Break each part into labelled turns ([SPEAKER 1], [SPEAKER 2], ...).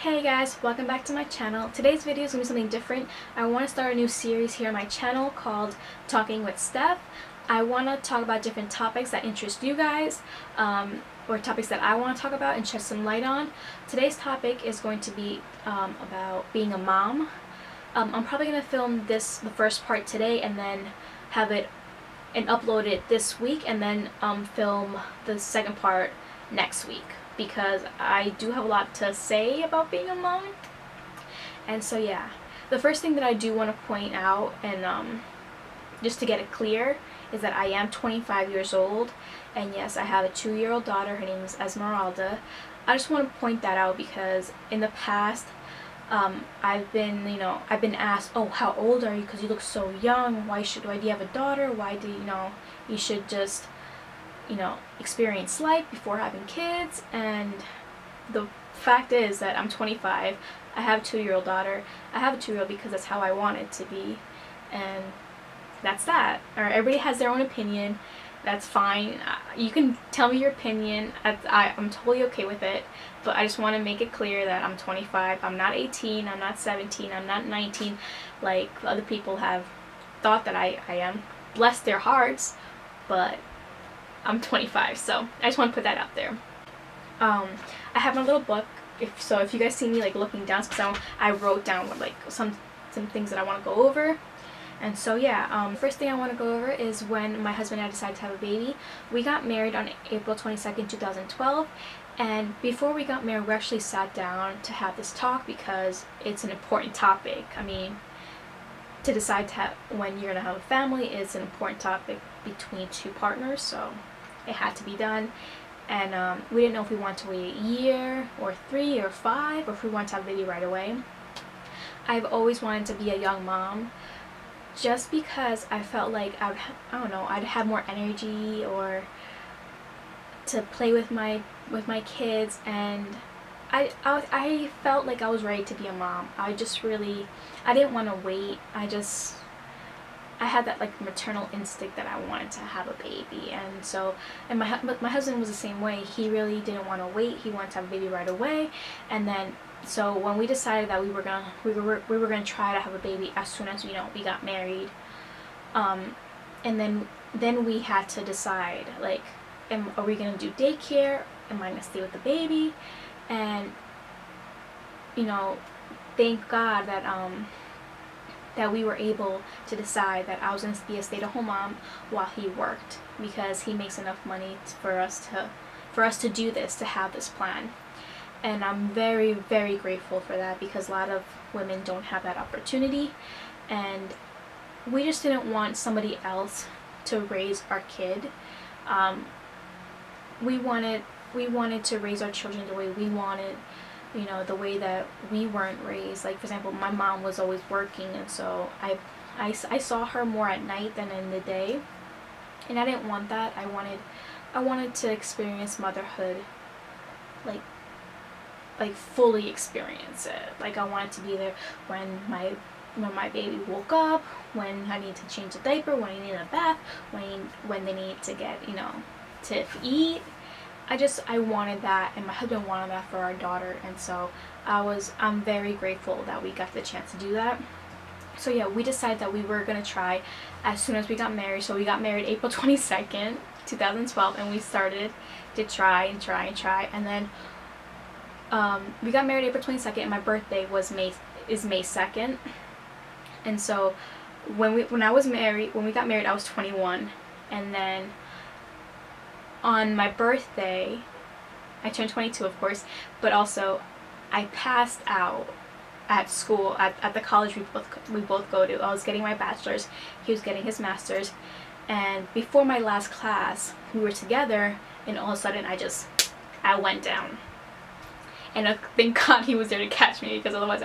[SPEAKER 1] Hey guys, welcome back to my channel. Today's video is going to be something different. I want to start a new series here on my channel called Talking with Steph. I want to talk about different topics that interest you guys, or topics that I want to talk about and shed some light on. Today's topic is going to be about being a mom. I'm probably going to film the first part today and then have it and upload it this week, and then film the second part next week, because I do have a lot to say about being a mom. And so yeah, the first thing that I do want to point out, and just to get it clear, is that I am 25 years old, and yes, I have a 2-year-old daughter. Her name is Esmeralda. I just want to point that out because in the past I've been asked, oh, how old are you, because you look so young, why do you have a daughter, why do you should just experience life before having kids. And the fact is that I'm 25. I have a 2-year-old daughter. I have a 2-year-old because that's how I want it to be, and that's that. Or everybody has their own opinion. That's fine. You can tell me your opinion. I'm totally okay with it. But I just want to make it clear that I'm 25. I'm not 18. I'm not 17. I'm not 19 like other people have thought that I am. Bless their hearts. But I'm 25. So I just want to put that out there. I have my little book. If you guys see me looking down, because I wrote down some things that I want to go over. And so yeah, first thing I want to go over is when my husband and I decided to have a baby. We got married on April 22nd, 2012, and before we got married we actually sat down to have this talk because it's an important topic. I mean, to decide when you're going to have a family is an important topic between two partners, so it had to be done. And we didn't know if we wanted to wait a year or 3 or 5, or if we wanted to have a baby right away. I've always wanted to be a young mom, just because I felt like I'd have more energy or to play with my kids, and I felt like I was ready to be a mom. I didn't want to wait. I had that maternal instinct that I wanted to have a baby, and my husband was the same way. He really didn't want to wait. He wanted to have a baby right away. And then so when we decided that we were gonna try to have a baby as soon as we got married, and then we had to decide, are we gonna do daycare? Am I gonna stay with the baby? And thank God that we were able to decide that I was going to be a stay-at-home mom while he worked, because he makes enough money for us to do this, to have this plan. And I'm very, very grateful for that, because a lot of women don't have that opportunity, and we just didn't want somebody else to raise our kid. We wanted to raise our children the way we wanted, the way that we weren't raised. For example, my mom was always working, and so I saw her more at night than in the day, and I didn't want that. I wanted to experience motherhood, fully experience it. I wanted to be there when my baby woke up, when I needed to change a diaper, when I needed a bath, when they needed to get to eat. I wanted that, and my husband wanted that for our daughter, and so I'm very grateful that we got the chance to do that. So yeah, we decided that we were gonna try as soon as we got married. So we got married April 22nd, 2012, and we started to try, and then we got married April 22nd, and my birthday is May 2nd. And so when we got married, I was 21, and then on my birthday, I turned 22, of course, but also I passed out at school, at the college we both go to. I was getting my bachelor's, he was getting his master's, and before my last class, we were together, and all of a sudden I went down. And thank God he was there to catch me, because otherwise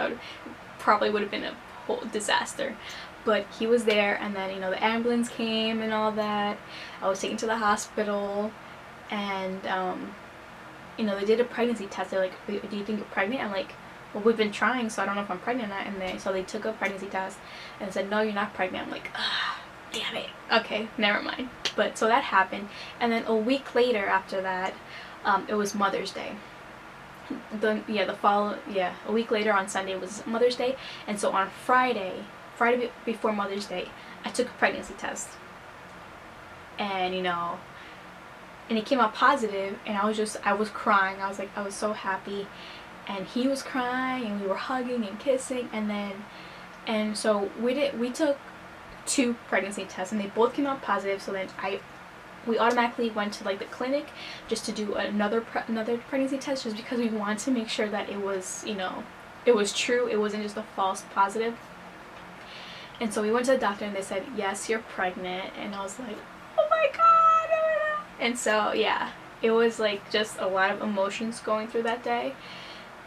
[SPEAKER 1] probably would have been a whole disaster. But he was there, and then the ambulance came and all that. I was taken to the hospital, and they did a pregnancy test. They're like, do you think you're pregnant? I'm like, well, we've been trying, so I don't know if I'm pregnant or not. And so they took a pregnancy test and said, no, you're not pregnant. I'm like, damn it. Okay, never mind. But so that happened, and then a week later after that, it was Mother's Day. a week later on Sunday was Mother's Day, and so on Friday before Mother's Day, I took a pregnancy test, and and it came out positive, and I was crying. I was so happy, and he was crying, and we were hugging and kissing, and so we took 2 pregnancy tests, and they both came out positive. So then we automatically went to like the clinic just to do another pregnancy test, just because we wanted to make sure that it was it was true, it wasn't just a false positive. And so we went to the doctor, and they said, yes, you're pregnant. And I was like, oh my god. And so yeah, it was like just a lot of emotions going through that day,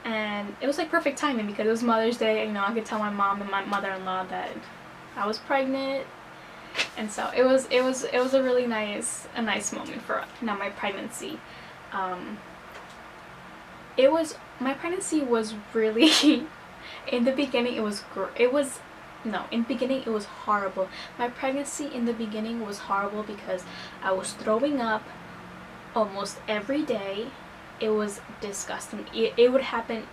[SPEAKER 1] and it was like perfect timing because it was Mother's Day. I could tell my mom and my mother-in-law that I was pregnant. And so it was a really nice moment for us. Now my pregnancy, my pregnancy was really in the beginning it was horrible. My pregnancy in the beginning was horrible because I was throwing up almost every day. It was disgusting. It would happen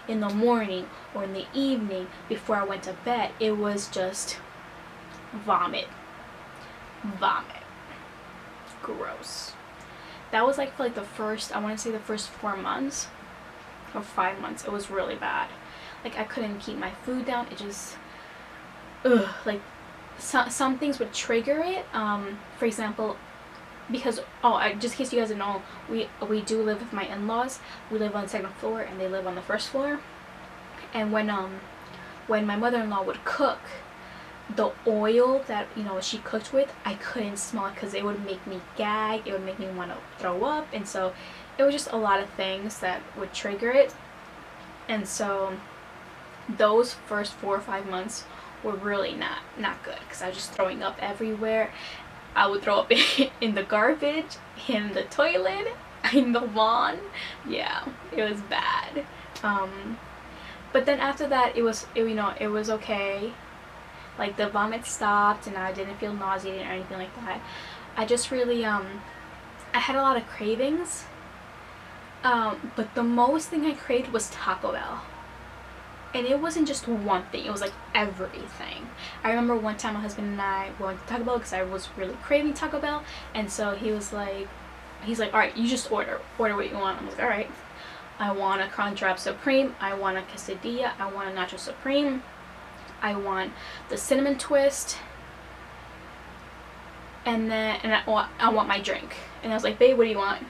[SPEAKER 1] in the morning or in the evening before I went to bed. It was just vomit, gross. That was like for like the first, I want to say the first 4 months or 5 months. It was really bad. Like I couldn't keep my food down. It just like some things would trigger it. For example, because just in case you guys don't know, we do live with my in-laws. We live on the 2nd floor, and they live on the 1st floor. And when my mother-in-law would cook, the oil that she cooked with, I couldn't smell it because it would make me gag. It would make me want to throw up, and so it was just a lot of things that would trigger it. And so those first 4 or 5 months were really not good because I was just throwing up everywhere. I would throw up in the garbage, in the toilet, in the lawn. Yeah, it was bad. But then after that, it was okay. Like the vomit stopped, and I didn't feel nauseated or anything like that. I just really I had a lot of cravings. But the most thing I craved was Taco Bell. And it wasn't just one thing, it was like everything. I remember one time my husband and I went to Taco Bell because I was really craving Taco Bell, and so he's like, alright, you just order what you want. I'm like, alright. I want a Crunchwrap Supreme, I want a quesadilla, I want a Nacho Supreme, I want the cinnamon twist, and I want my drink. And I was like, babe, what do you want?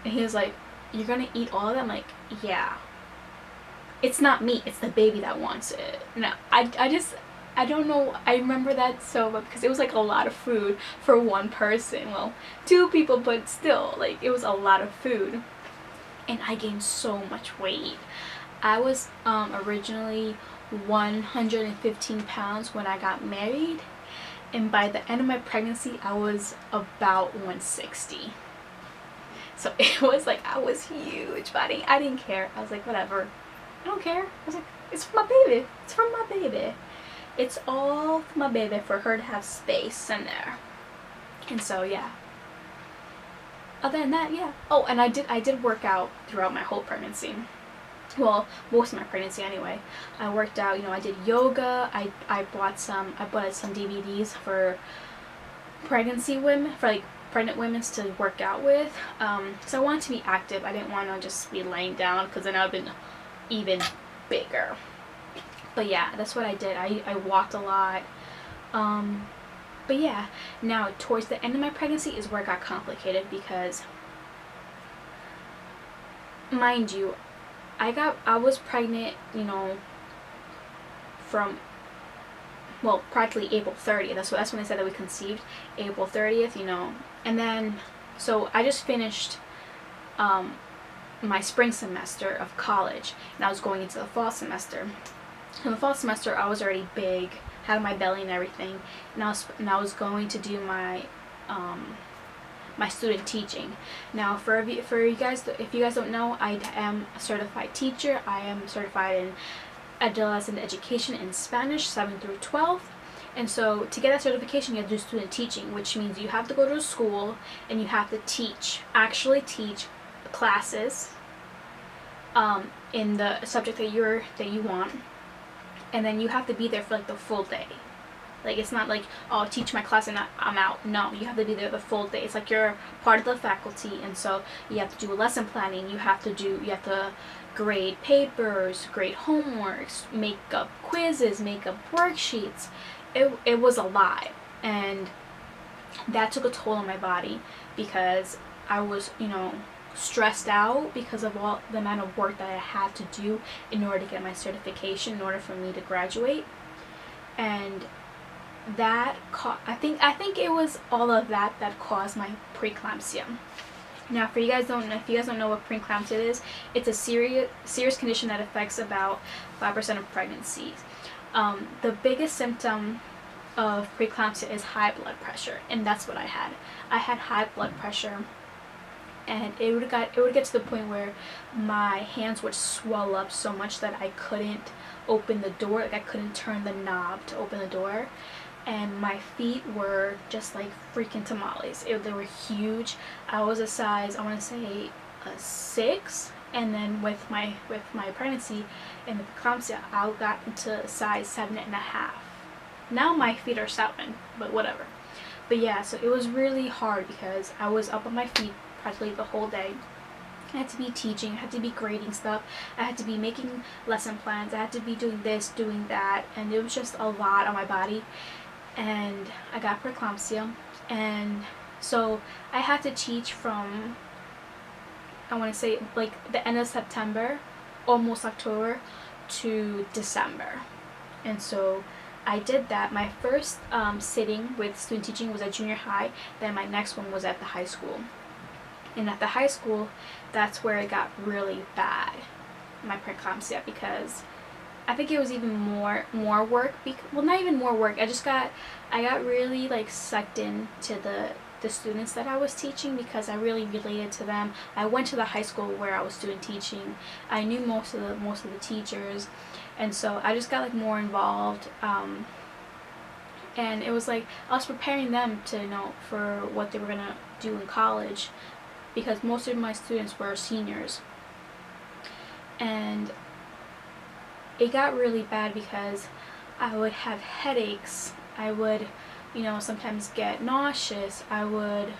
[SPEAKER 1] And he was like, you're gonna eat all of that? I'm like, yeah. It's not me, it's the baby that wants it. No, I don't know. I remember that so much because it was like a lot of food for one person. Well, 2 people, but still, like it was a lot of food. And I gained so much weight. I was originally 115 pounds when I got married, and by the end of my pregnancy I was about 160. So it was like I was huge, but I didn't care. I was like, whatever, I don't care. I was like, it's for my baby. It's for my baby. It's all for my baby, for her to have space in there. And so yeah. Other than that, yeah. Oh, and I did work out throughout my whole pregnancy. Well, most of my pregnancy anyway. I worked out, I did yoga. I bought some DVDs for pregnancy women, for like pregnant women to work out with. So I wanted to be active. I didn't want to just be laying down because then I would have been even bigger. But yeah, that's what I did. I walked a lot. But yeah, now towards the end of my pregnancy is where it got complicated because, mind you, I was pregnant, from, well, practically April 30th. That's when they said that we conceived, April 30th, and then, so I just finished my spring semester of college, and I was going into the fall semester. In the fall semester, I was already big, had my belly and everything, and I was going to do my my student teaching. Now, for you guys, if you guys don't know, I am a certified teacher. I am certified in adolescent education in Spanish, 7 through 12. And so to get that certification, you have to do student teaching, which means you have to go to a school and you have to actually teach classes in the subject that you want, and then you have to be there for like the full day. Like, it's not like, oh, I'll teach my class and I'm out. No, you have to be there the full day. It's like you're part of the faculty, and so you have to do lesson planning. You have to grade papers, grade homeworks, make up quizzes, make up worksheets. It was a lot, and that took a toll on my body because I was, stressed out because of all the amount of work that I had to do in order to get my certification, in order for me to graduate. And that I think it was all of that caused my preeclampsia. Now, if you guys don't know what preeclampsia is, it's a serious condition that affects about 5% of pregnancies. The biggest symptom of preeclampsia is high blood pressure, and that's what I had. I had high blood pressure, and it would get to the point where my hands would swell up so much that I couldn't open the door. Like, I couldn't turn the knob to open the door, and my feet were just like freaking tamales. They were huge. I was a size, I want to say, a 6, and then with my pregnancy and the preeclampsia, I got into size 7.5. Now my feet are 7, but whatever. But yeah, so it was really hard because I was up on my feet practically the whole day. I had to be teaching, I had to be grading stuff, I had to be making lesson plans, I had to be doing this, doing that, and it was just a lot on my body. And I got preeclampsia, and so I had to teach from, I want to say, like the end of September, almost October, to December. And so I did that. My first sitting with student teaching was at junior high, then my next one was at the high school. And at the high school, that's where it got really bad, my preeclampsia, because I think it was even more work. Well, not even more work. I got really like sucked into the students that I was teaching because I really related to them. I went to the high school where I was student teaching. I knew most of the teachers, and so I just got like more involved. And it was like I was preparing them to for what they were gonna do in college, because most of my students were seniors. And it got really bad because I would have headaches. I would, sometimes get nauseous. I would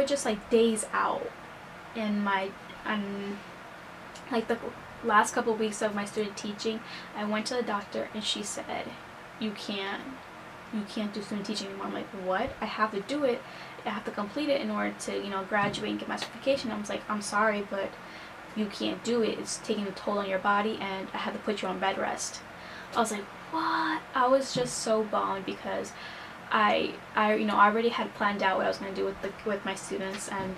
[SPEAKER 1] just like daze out. And like the last couple of weeks of my student teaching, I went to the doctor and she said, you can't do student teaching anymore. I'm like, what? I have to do it. I have to complete it in order to, graduate and get my certification. I was like, I'm sorry, but you can't do it. It's taking a toll on your body, and I had to put you on bed rest. I was like, what? I was just so bummed because I already had planned out what I was going to do with my students, and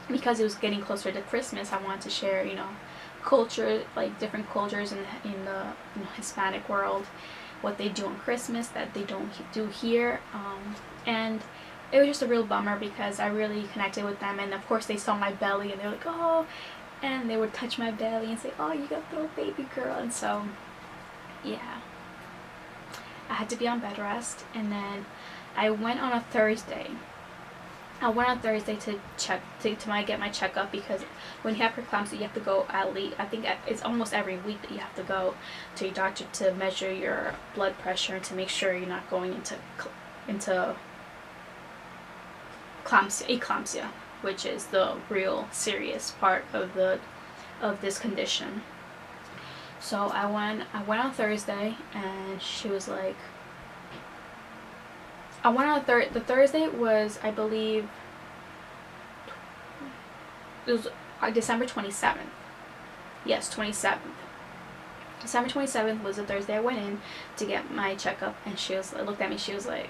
[SPEAKER 1] because it was getting closer to Christmas, I wanted to share, culture, like different cultures in the Hispanic world, what they do on Christmas that they don't do here, and it was just a real bummer because I really connected with them, and of course they saw my belly and they're like, oh, and they would touch my belly and say, oh, you got a little baby girl. And so yeah, I had to be on bed rest. And then I went on a Thursday to get my checkup, because when you have preeclampsia, you have to go at least, I think it's almost every week that you have to go to your doctor to measure your blood pressure and to make sure you're not going into eclampsia, which is the real serious part of this condition. So I went on Thursday, and she was like, I went on the Thursday was, I believe, it was December 27th. Yes, 27th. December 27th was the Thursday I went in to get my checkup, and she looked at me, she was like,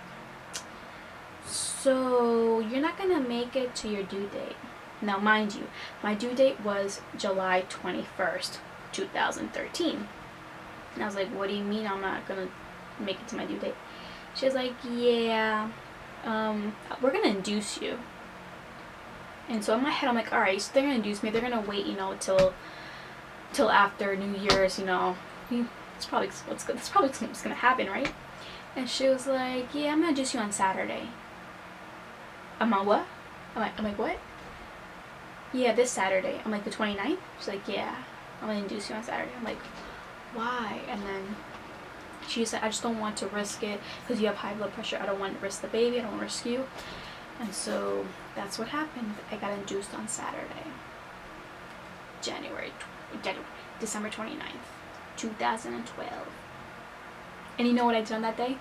[SPEAKER 1] so you're not gonna make it to your due date. Now, mind you, my due date was July 21st, 2013. And I was like, what do you mean I'm not gonna make it to my due date? She was like, yeah, we're gonna induce you. And so in my head, I'm like, all right, so they're gonna induce me. They're gonna wait, till after New Year's. It's probably what's gonna happen, right? And she was like, yeah, I'm gonna induce you on Saturday. I'm on what? I'm like, what? yeah, this Saturday. I'm like, the 29th? She's like, yeah, I'm gonna induce you on Saturday. I'm like, why? And then she said, I just don't want to risk it because you have high blood pressure. I don't want to risk the baby. I don't want to risk you. And so that's what happened. I got induced on Saturday, December 29th, 2012. And you know what I did on that day?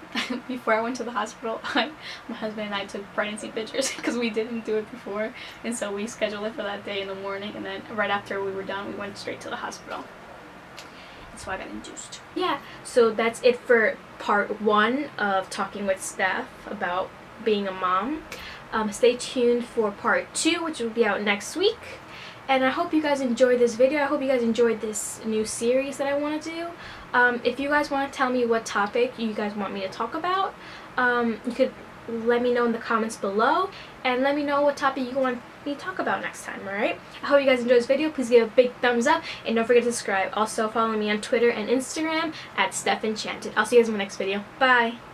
[SPEAKER 1] Before I went to the hospital, my husband and I took pregnancy pictures because we didn't do it before. And so we scheduled it for that day in the morning. And then right after we were done, we went straight to the hospital. And so I got induced. Yeah, so that's it for part 1 of talking with Steph about being a mom. Stay tuned for part 2, which will be out next week. And I hope you guys enjoyed this video. I hope you guys enjoyed this new series that I want to do. If you guys want to tell me what topic you guys want me to talk about, you could let me know in the comments below. And let me know what topic you want me to talk about next time, alright? I hope you guys enjoyed this video. Please give a big thumbs up. And don't forget to subscribe. Also follow me on Twitter and Instagram at Stephnchanted. I'll see you guys in my next video. Bye!